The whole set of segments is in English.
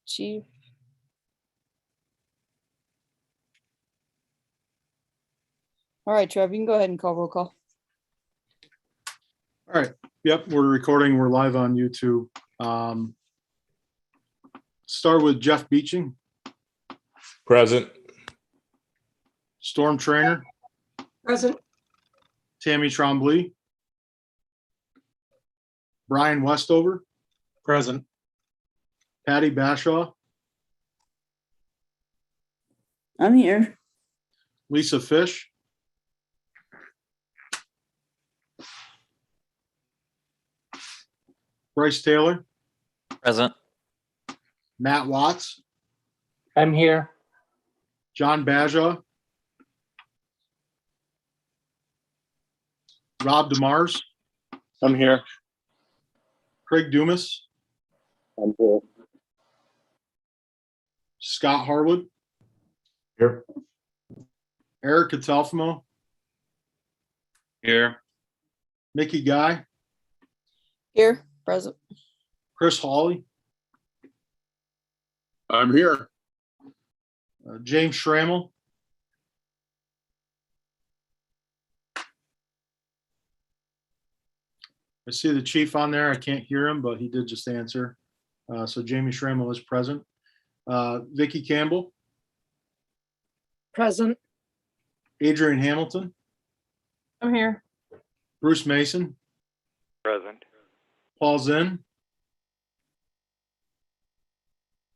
Chief? All right, Trev, you can go ahead and call roll call. All right. Yep, we're recording. We're live on YouTube. Start with Jeff Beeching, Present. Storm Trainer, Present. Tammy Trombley, Brian Westover, Present. Patty Bashaw, I'm here. Lisa Fish, Bryce Taylor, Present. Matt Watts, I'm here. John Bashaw, Rob DeMars, I'm here. Craig Dumas, I'm here. Scott Harwood, Here. Eric Catalfamo, Here. Mickey Guy, Here, present. Chris Hawley, I'm here. James Schrammel, I see the chief on there. I can't hear him, but he did just answer. So Jamie Schrammel is present. Vicky Campbell, Present. Adrian Hamilton, I'm here. Bruce Mason, Present. Paul Zinn,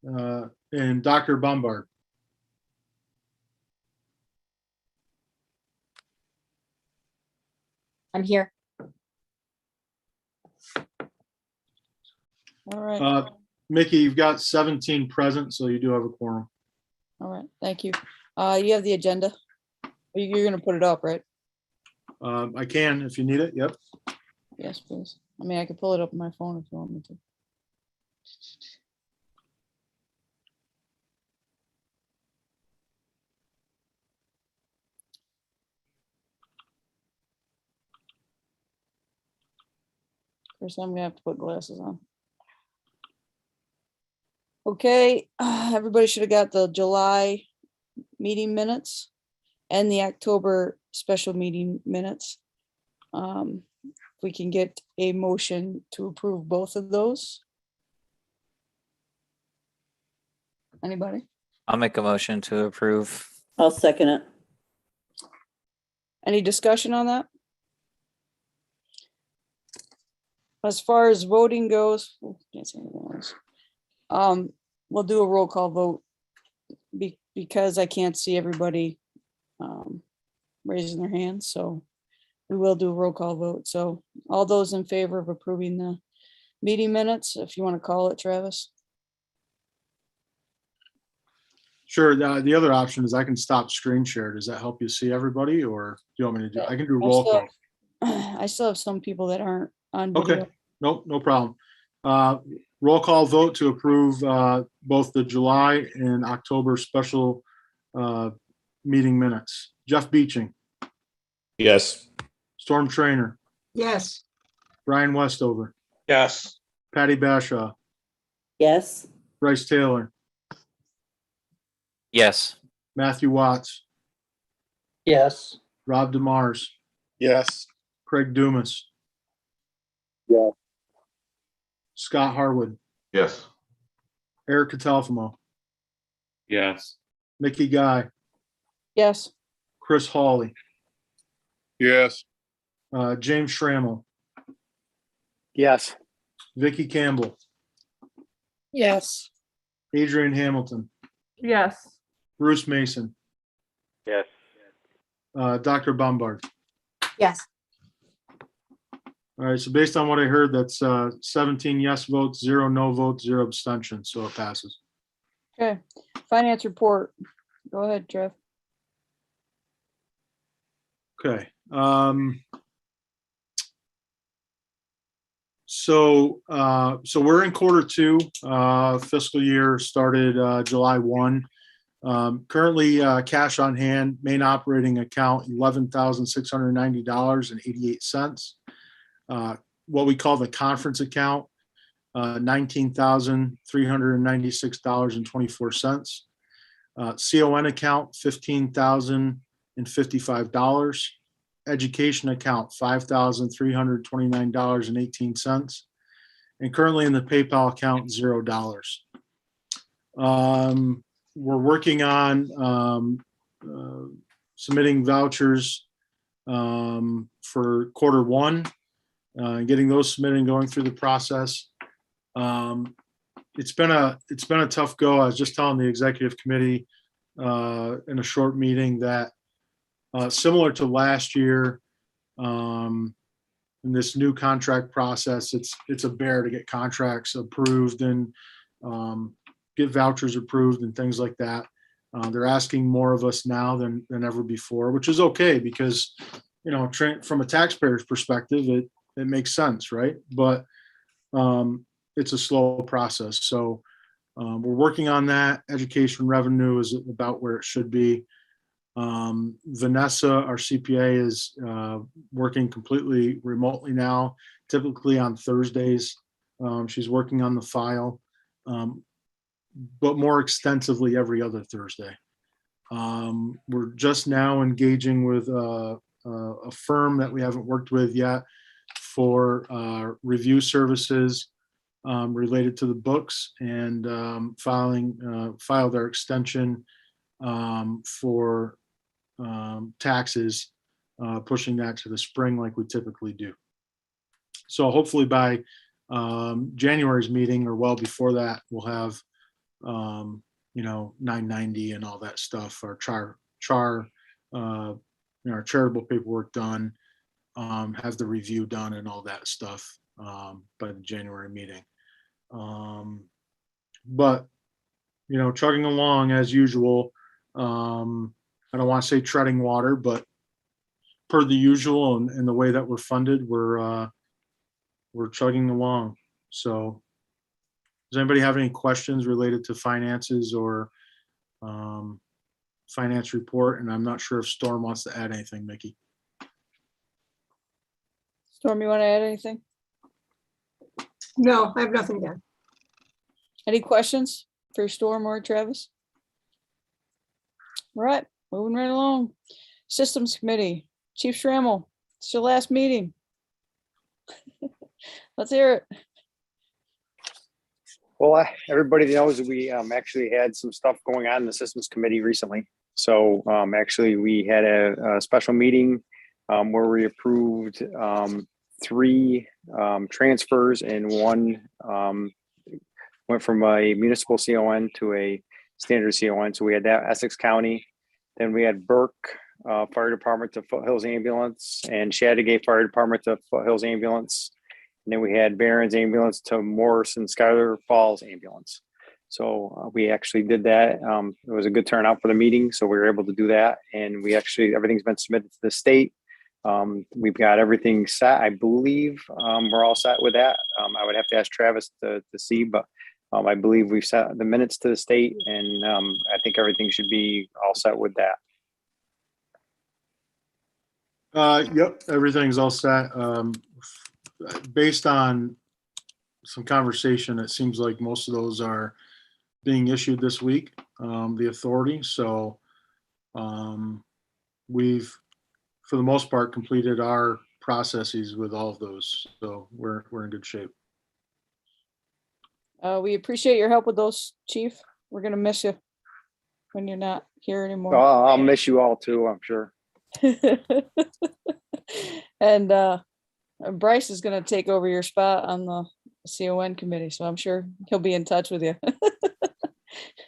and Dr. Bombard. I'm here. All right, Mickey, you've got 17 present, so you do have a quorum. all right, thank you. You have the agenda. You're gonna put it up, right? I can if you need it. Yep. Yes, please. I mean, I could pull it up on my phone if you want me to. First, I'm gonna have to put glasses on. Okay, everybody should have got the July meeting minutes and the October special meeting minutes. If we can get a motion to approve both of those. Anybody? I'll make a motion to approve. I'll second it. Any discussion on that? As far as voting goes, can't say anything else. We'll do a roll call vote because I can't see everybody raising their hands, so we will do a roll call vote. So all those in favor of approving the meeting minutes, if you want to call it, Travis. Sure. The other option is I can stop screen share. Does that help you see everybody, or do you want me to do? I can do roll call. I still have some people that aren't on Okay. video. Nope, no problem. Roll call vote to approve both the July and October special meeting minutes. Jeff Beeching, Yes. Storm Trainer, Yes. Brian Westover, Yes. Patty Bashaw, Yes. Bryce Taylor, Yes. Matthew Watts, Yes. Rob DeMars, Yes. Craig Dumas. Yeah. Scott Harwood, Yes. Eric Catalfamo, Yes. Mickey Guy, Yes, Chris Hawley, Yes. James Schrammel, Yes. Vicky Campbell, Yes. Adrian Hamilton, Yes. Bruce Mason, Yes. Dr. Bombard. Yes. All right, so based on what I heard, that's 17 yes votes, 0 no votes, 0 abstentions, so it passes. okay. Finance report. Go ahead, Trev. Okay. So we're in quarter two. Fiscal year started July 1. Currently, cash on hand, main operating account, $11,690.88. What we call the conference account, $19,396.24. CON account, $15,055. Education account, $5,329.18. And currently in the PayPal account, $0. We're working on submitting vouchers for quarter one, getting those submitted and going through the process. It's been a tough go. I was just telling the executive committee in a short meeting that similar to last year, in this new contract process, it's a bear to get contracts approved and get vouchers approved and things like that. They're asking more of us now than ever before, which is okay because, from a taxpayer's perspective, it makes sense, right? But it's a slow process. So we're working on that. Education revenue is about where it should be. Vanessa, our CPA, is working completely remotely now, typically on Thursdays. She's working on the file, but more extensively every other Thursday. We're just now engaging with a firm that we haven't worked with yet for review services related to the books, and filed our extension for taxes, pushing that to the spring like we typically do. So hopefully by January's meeting or well before that, we'll have 990 and all that stuff, our our charitable paperwork done, have the review done and all that stuff by the January meeting. But chugging along as usual. I don't want to say treading water, but per the usual and the way that we're funded, we're chugging along. So does anybody have any questions related to finances or finance report? And I'm not sure if Storm wants to add anything, Mickey. Storm, you want to add anything? No, I have nothing to add. Any questions for Storm or Travis? All right, moving right along. Systems Committee, Chief Schrammel, it's your last meeting. Let's hear it. Well, everybody knows we actually had some stuff going on in the systems committee recently. So actually we had a special meeting where we approved 3 transfers, and one went from a municipal CON to a standard CON. So we had that Essex County. Then we had Burke Fire Department to Foothills Ambulance, and Chattagate Fire Department to Foothills Ambulance. And then we had Barron's Ambulance to Morris and Schuyler Falls Ambulance. So we actually did that. It was a good turnout for the meeting, so we were able to do that. And we actually, everything's been submitted to the state. We've got everything set. I believe we're all set with that. I would have to ask Travis to see, but I believe we've set the minutes to the state, and I think everything should be all set with that. Yep, everything's all set. Based on some conversation, it seems like most of those are being issued this week, the authority. So we've, for the most part, completed our processes with all of those. So we're in good shape. We appreciate your help with those, Chief. We're gonna miss you when you're not here anymore. I'll miss you all too, I'm sure. And Bryce is gonna take over your spot on the CON committee, so I'm sure he'll be in touch with you.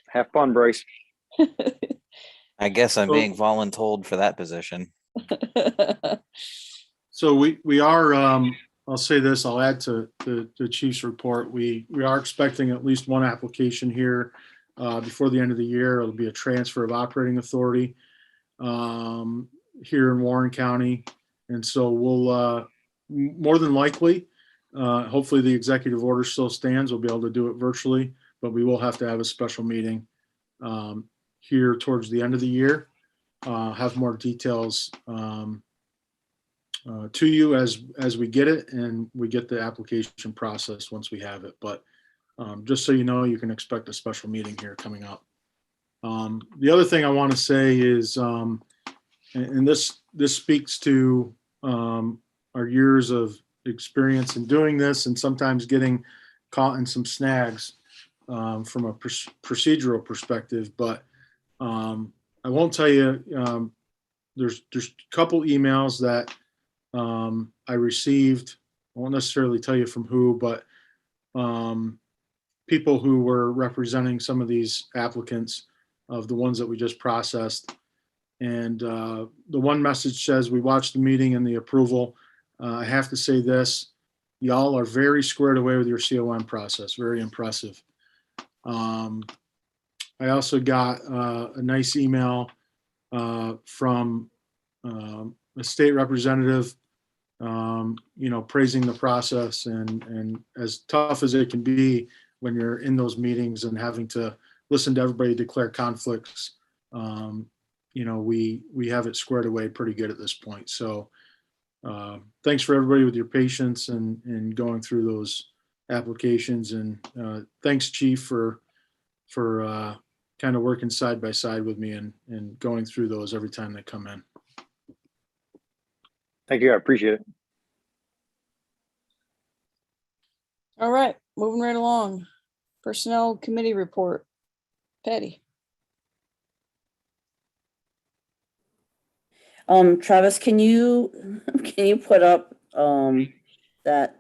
Have fun, Bryce. I guess I'm being voluntold for that position. So we are, I'll say this, I'll add to the chief's report. We are expecting at least one application here before the end of the year. It'll be a transfer of operating authority here in Warren County. And so we'll more than likely, hopefully the executive order still stands. We'll be able to do it virtually, but we will have to have a special meeting here towards the end of the year. Have more details to you as we get it, and we get the application process once we have it. But just so you know, you can expect a special meeting here coming up. The other thing I want to say is, and this speaks to our years of experience in doing this, and sometimes getting caught in some snags from a procedural perspective. But I won't tell you. There's a couple emails that I received. I won't necessarily tell you from who, but people who were representing some of these applicants of the ones that we just processed. And the one message says, "We watched the meeting and the approval. I have to say this, y'all are very squared away with your CON process. Very impressive." I also got a nice email from a state representative, praising the process, and as tough as it can be when you're in those meetings and having to listen to everybody declare conflicts, we have it squared away pretty good at this point. So thanks for everybody with your patience and going through those applications, and thanks, Chief, for kind of working side by side with me and going through those every time they come in. Thank you. I appreciate it. All right, moving right along. Personnel Committee report. Patty. Travis, can you put up that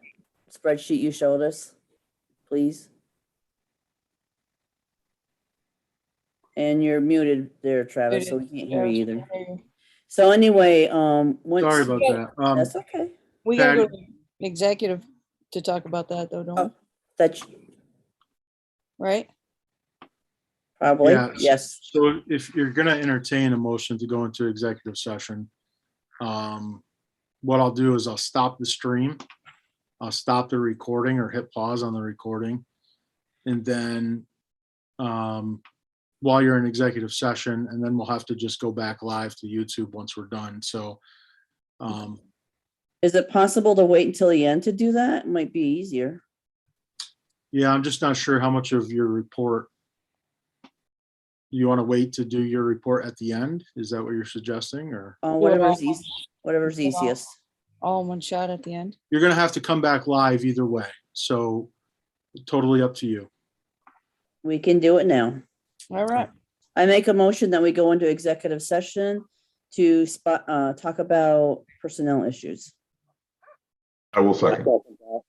spreadsheet you showed us, please? And you're muted there, Travis, so we can't hear you either. So anyway, Sorry about that. That's okay. We gotta go to executive to talk about that though, don't we? That's Right? probably, Yeah. yes. So if you're going to entertain a motion to go into executive session, what I'll do is I'll stop the stream. I'll stop the recording or hit pause on the recording. And then while you're in executive session, and then we'll have to just go back live to YouTube once we're done. So Is it possible to wait until the end to do that? It might be easier. yeah, I'm just not sure how much of your report you want to wait to do your report at the end. Is that what you're suggesting, or? Whatever's easy, whatever's easiest. All in one shot at the end. You're going to have to come back live either way. So totally up to you. We can do it now. All right. I make a motion that we go into executive session to talk about personnel issues. I will second. All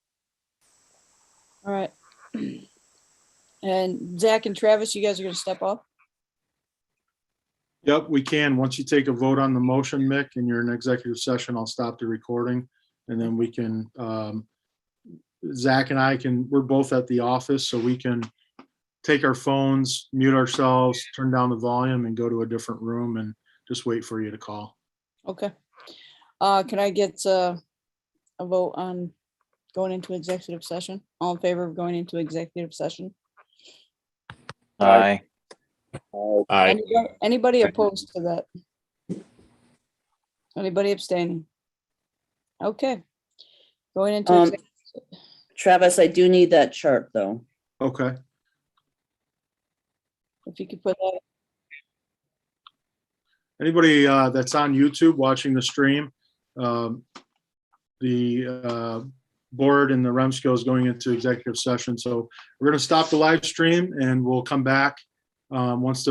right. And Zach and Travis, you guys are gonna step up? Yep, we can. Once you take a vote on the motion, Mick, and you're in executive session, I'll stop the recording, and then we can, Zach and I we're both at the office, so we can take our phones, mute ourselves, turn down the volume, and go to a different room and just wait for you to call. Okay. Can I get a vote on going into executive session? All in favor of going into executive session? Aye. Aye. Anybody opposed to that? Anybody abstaining? Okay. Going into executive. Travis, I do need that chart though. Okay. If you could put that. Anybody that's on YouTube watching the stream, the board and the REMSCO is going into executive session. So we're going to stop the live stream and we'll come back once the